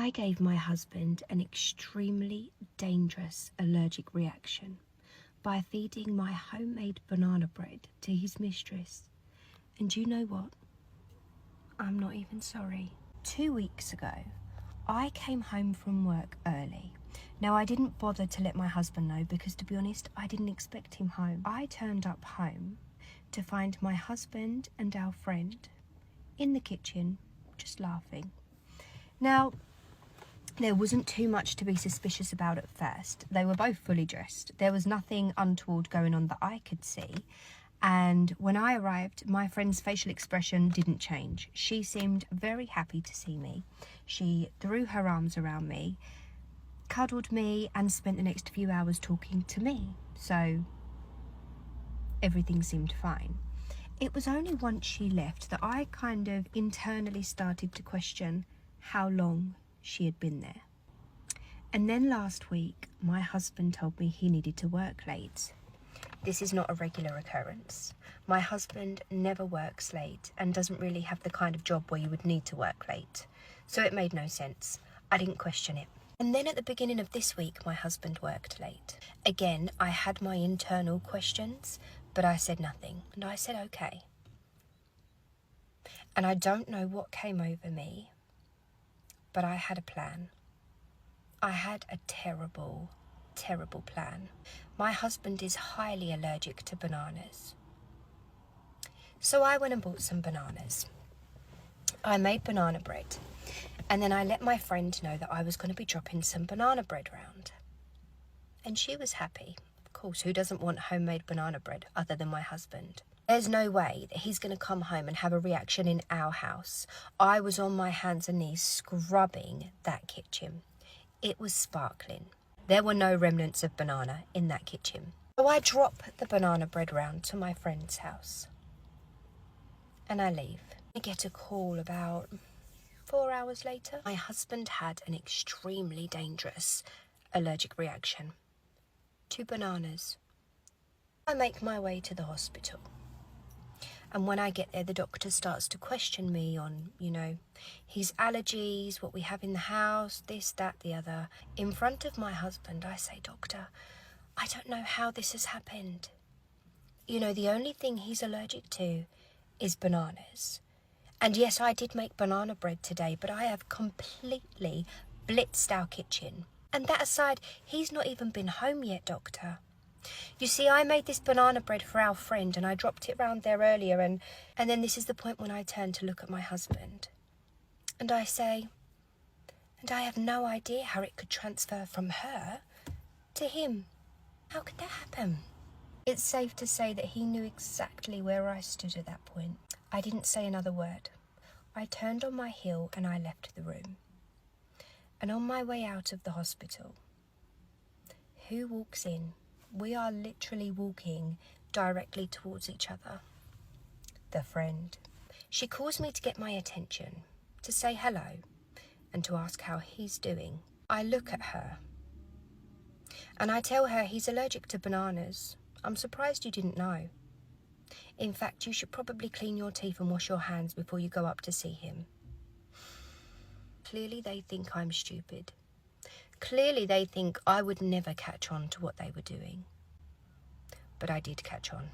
I gave my husband an extremely dangerous allergic reaction by feeding my homemade banana bread to his mistress. And you know what? I'm not even sorry. 2 weeks ago, I came home from work early. Now, I didn't bother to let my husband know because, to be honest, I didn't expect him home. I turned up home to find my husband and our friend in the kitchen, just laughing. Now, there wasn't too much to be suspicious about at first. They were both fully dressed. There was nothing untoward going on that I could see. And when I arrived, my friend's facial expression didn't change. She seemed very happy to see me. She threw her arms around me, cuddled me, and spent the next few hours talking to me. So everything seemed fine. It was only once she left that I kind of internally started to question how long she had been there. And then last week, my husband told me he needed to work late. This is not a regular occurrence. My husband never works late and doesn't really have the kind of job where you would need to work late. So it made no sense. I didn't question it. And then at the beginning of this week, my husband worked late. Again, I had my internal questions, but I said nothing. And I said, okay. And I don't know what came over me, but I had a plan. I had a terrible plan. My husband is highly allergic to bananas. So I went and bought some bananas. I made banana bread. And then I let my friend know that I was going to be dropping some banana bread round. And she was happy. Of course, who doesn't want homemade banana bread other than my husband? There's no way that he's going to come home and have a reaction in our house. I was on my hands and knees scrubbing that kitchen. It was sparkling. There were no remnants of banana in that kitchen. So I drop the banana bread round to my friend's house. And I leave. I get a call about 4 hours later. My husband had an extremely dangerous allergic reaction to bananas. I make my way to the hospital. And when I get there, the doctor starts to question me on, his allergies, what we have in the house, this, that, the other. In front of my husband, I say, Doctor, I don't know how this has happened. The only thing he's allergic to is bananas. And yes, I did make banana bread today, but I have completely blitzed our kitchen. And that aside, he's not even been home yet, Doctor. You see, I made this banana bread for our friend and I dropped it round there earlier and then this is the point when I turn to look at my husband. And I say, and I have no idea how it could transfer from her to him. How could that happen? It's safe to say that he knew exactly where I stood at that point. I didn't say another word. I turned on my heel and I left the room. And on my way out of the hospital, who walks in? We are literally walking directly towards each other. The friend. She calls me to get my attention, to say hello, and to ask how he's doing. I look at her, and I tell her he's allergic to bananas. I'm surprised you didn't know. In fact, you should probably clean your teeth and wash your hands before you go up to see him. Clearly they think I'm stupid. Clearly they think I would never catch on to what they were doing. But I did catch on.